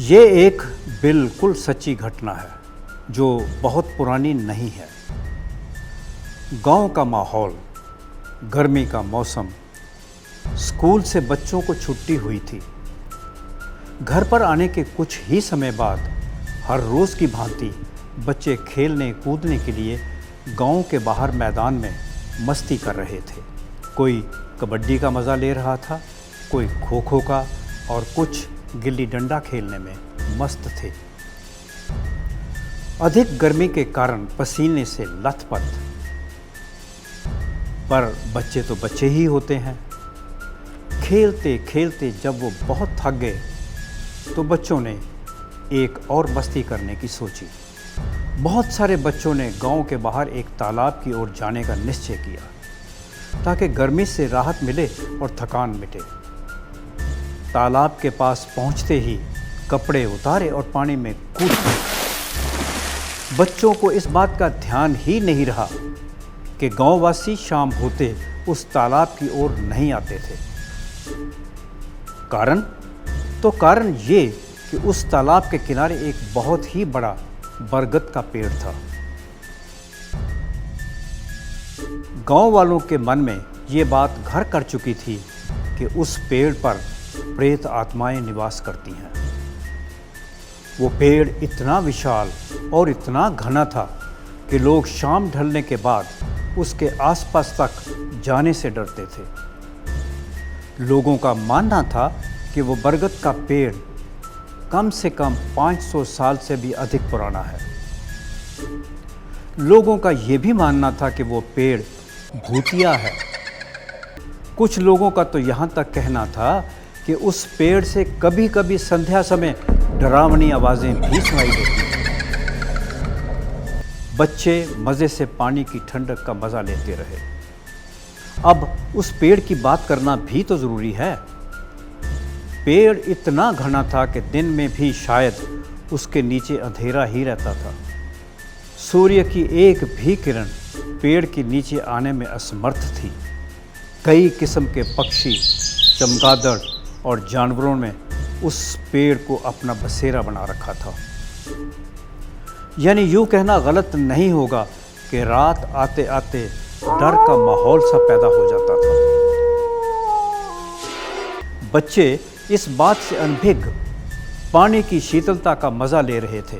ये एक बिल्कुल सच्ची घटना है जो बहुत पुरानी नहीं है। गांव का माहौल, गर्मी का मौसम, स्कूल से बच्चों को छुट्टी हुई थी। घर पर आने के कुछ ही समय बाद हर रोज़ की भांति बच्चे खेलने कूदने के लिए गांव के बाहर मैदान में मस्ती कर रहे थे। कोई कबड्डी का मज़ा ले रहा था, कोई खो खो का और कुछ गिल्ली डंडा खेलने में मस्त थे। अधिक गर्मी के कारण पसीने से लथपथ, पर बच्चे तो बच्चे ही होते हैं। खेलते खेलते जब वो बहुत थक गए तो बच्चों ने एक और मस्ती करने की सोची। बहुत सारे बच्चों ने गांव के बाहर एक तालाब की ओर जाने का निश्चय किया ताकि गर्मी से राहत मिले और थकान मिटे। तालाब के पास पहुंचते ही कपड़े उतारे और पानी में कूद गए। बच्चों को इस बात का ध्यान ही नहीं रहा कि गांववासी शाम होते उस तालाब की ओर नहीं आते थे। कारण ये कि उस तालाब के किनारे एक बहुत ही बड़ा बरगद का पेड़ था। गांव वालों के मन में ये बात घर कर चुकी थी कि उस पेड़ पर प्रेत आत्माएं निवास करती हैं। वो पेड़ इतना विशाल और इतना घना था कि लोग शाम ढलने के बाद उसके आसपास तक जाने से डरते थे। लोगों का मानना था कि वो बरगद का पेड़ कम से कम 500 साल से भी अधिक पुराना है। लोगों का ये भी मानना था कि वो पेड़ भूतिया है। कुछ लोगों का तो यहाँ तक कहना था कि उस पेड़ से कभी कभी संध्या समय डरावनी आवाज़ें भी सुनाई देती। बच्चे मज़े से पानी की ठंडक का मज़ा लेते रहे। अब उस पेड़ की बात करना भी तो ज़रूरी है। पेड़ इतना घना था कि दिन में भी शायद उसके नीचे अंधेरा ही रहता था। सूर्य की एक भी किरण पेड़ के नीचे आने में असमर्थ थी। कई किस्म के पक्षी, चमगादड़ और जानवरों में उस पेड़ को अपना बसेरा बना रखा था। यानी यूँ कहना गलत नहीं होगा कि रात आते आते डर का माहौल सा पैदा हो जाता था। बच्चे इस बात से अनभिज्ञ पानी की शीतलता का मज़ा ले रहे थे।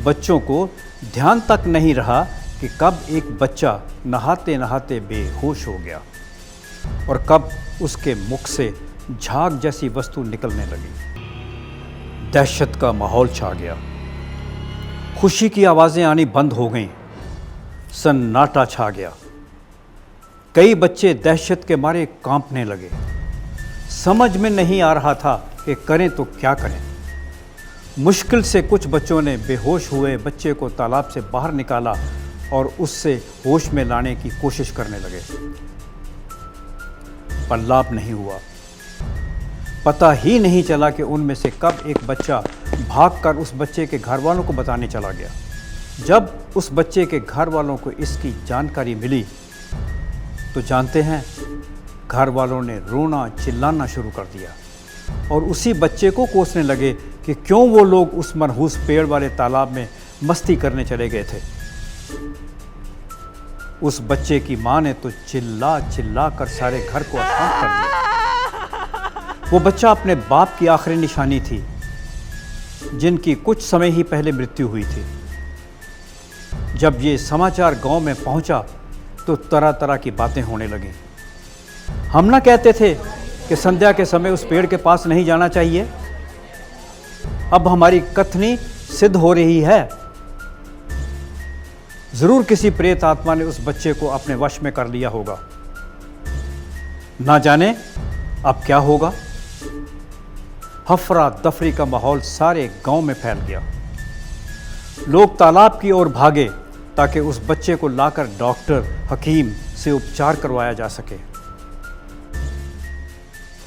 बच्चों को ध्यान तक नहीं रहा कि कब एक बच्चा नहाते नहाते बेहोश हो गया और कब उसके मुख से झाग जैसी वस्तु निकलने लगी। दहशत का माहौल छा गया। खुशी की आवाज़ें आनी बंद हो गईं। सन्नाटा छा गया। कई बच्चे दहशत के मारे कांपने लगे। समझ में नहीं आ रहा था कि करें तो क्या करें। मुश्किल से कुछ बच्चों ने बेहोश हुए बच्चे को तालाब से बाहर निकाला और उससे होश में लाने की कोशिश करने लगे, पर लाभ नहीं हुआ। पता ही नहीं चला कि उनमें से कब एक बच्चा भागकर उस बच्चे के घर वालों को बताने चला गया। जब उस बच्चे के घर वालों को इसकी जानकारी मिली तो जानते हैं, घर वालों ने रोना चिल्लाना शुरू कर दिया और उसी बच्चे को कोसने लगे कि क्यों वो लोग उस मनहूस पेड़ वाले तालाब में मस्ती करने चले गए थे। उस बच्चे की मां ने तो चिल्ला चिल्ला कर सारे घर को अशांत कर दिया। वो बच्चा अपने बाप की आखिरी निशानी थी, जिनकी कुछ समय ही पहले मृत्यु हुई थी। जब ये समाचार गांव में पहुंचा तो तरह तरह की बातें होने लगीं। हम ना कहते थे कि संध्या के समय उस पेड़ के पास नहीं जाना चाहिए। अब हमारी कथनी सिद्ध हो रही है। जरूर किसी प्रेत आत्मा ने उस बच्चे को अपने वश में कर लिया होगा। ना जाने अब क्या होगा। हफरा दफरी का माहौल सारे गांव में फैल गया। लोग तालाब की ओर भागे ताकि उस बच्चे को लाकर डॉक्टर हकीम से उपचार करवाया जा सके।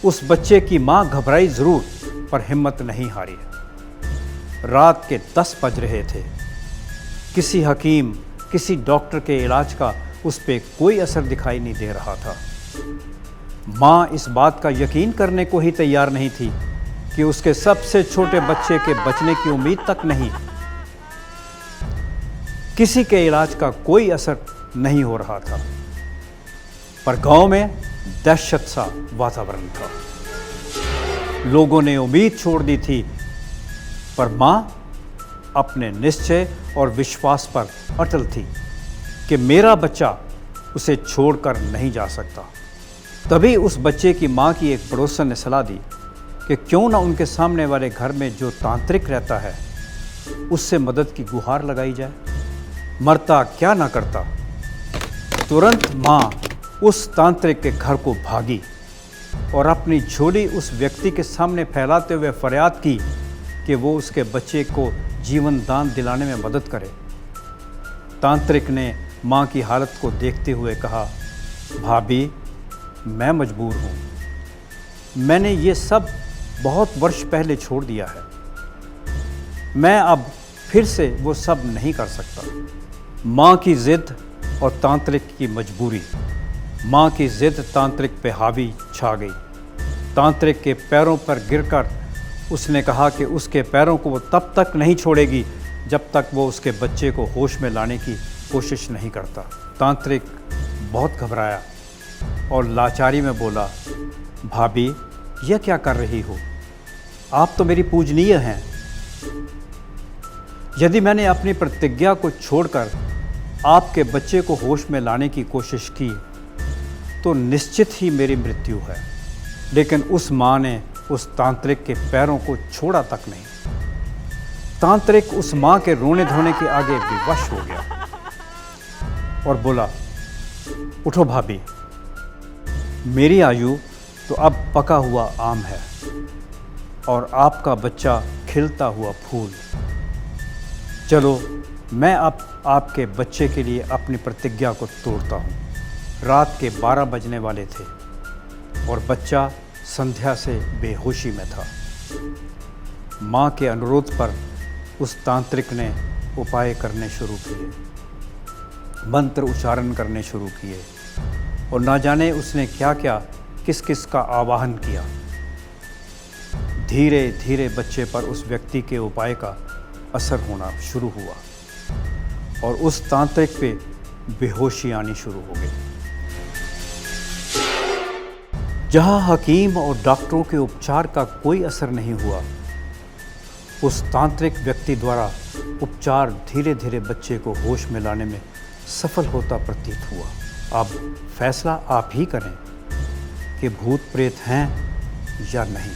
उस बच्चे की मां घबराई जरूर, पर हिम्मत नहीं हारी। रात के 10 बज रहे थे। किसी हकीम, किसी डॉक्टर के इलाज का उस पर कोई असर दिखाई नहीं दे रहा था। मां इस बात का यकीन करने को ही तैयार नहीं थी कि उसके सबसे छोटे बच्चे के बचने की उम्मीद तक नहीं। किसी के इलाज का कोई असर नहीं हो रहा था, पर गांव में दहशत सा वातावरण था। लोगों ने उम्मीद छोड़ दी थी, पर मां अपने निश्चय और विश्वास पर अटल थी कि मेरा बच्चा उसे छोड़कर नहीं जा सकता। तभी उस बच्चे की मां की एक पड़ोसन ने सलाह दी कि क्यों ना उनके सामने वाले घर में जो तांत्रिक रहता है उससे मदद की गुहार लगाई जाए, मरता क्या ना करता। तुरंत मां उस तांत्रिक के घर को भागी और अपनी झोली उस व्यक्ति के सामने फैलाते हुए फरियाद की कि वो उसके बच्चे को जीवन दान दिलाने में मदद करे। तांत्रिक ने मां की हालत को देखते हुए कहा, भाभी, मैं मजबूर हूँ। मैंने ये सब बहुत वर्ष पहले छोड़ दिया है। मैं अब फिर से वो सब नहीं कर सकता। मां की जिद और तांत्रिक की मजबूरी। मां की जिद तांत्रिक पे हावी छा गई। तांत्रिक के पैरों पर गिरकर उसने कहा कि उसके पैरों को वो तब तक नहीं छोड़ेगी जब तक वो उसके बच्चे को होश में लाने की कोशिश नहीं करता। तांत्रिक बहुत घबराया और लाचारी में बोला, भाभी, यह क्या कर रही हो? आप तो मेरी पूजनीय हैं। यदि मैंने अपनी प्रतिज्ञा को छोड़कर आपके बच्चे को होश में लाने की कोशिश की तो निश्चित ही मेरी मृत्यु है। लेकिन उस मां ने उस तांत्रिक के पैरों को छोड़ा तक नहीं। तांत्रिक उस मां के रोने धोने के आगे विवश हो गया और बोला, उठो भाभी, मेरी आयु तो अब पका हुआ आम है और आपका बच्चा खिलता हुआ फूल। चलो, मैं अब आपके बच्चे के लिए अपनी प्रतिज्ञा को तोड़ता हूँ। रात के 12 बजने वाले थे और बच्चा संध्या से बेहोशी में था। माँ के अनुरोध पर उस तांत्रिक ने उपाय करने शुरू किए, मंत्र उच्चारण करने शुरू किए और ना जाने उसने क्या क्या किस किस का आवाहन किया। धीरे धीरे बच्चे पर उस व्यक्ति के उपाय का असर होना शुरू हुआ और उस तांत्रिक पे बेहोशी आनी शुरू हो गई। जहां हकीम और डॉक्टरों के उपचार का कोई असर नहीं हुआ, उस तांत्रिक व्यक्ति द्वारा उपचार धीरे धीरे बच्चे को होश में लाने में सफल होता प्रतीत हुआ। अब फैसला आप ही करें कि भूत प्रेत हैं या नहीं।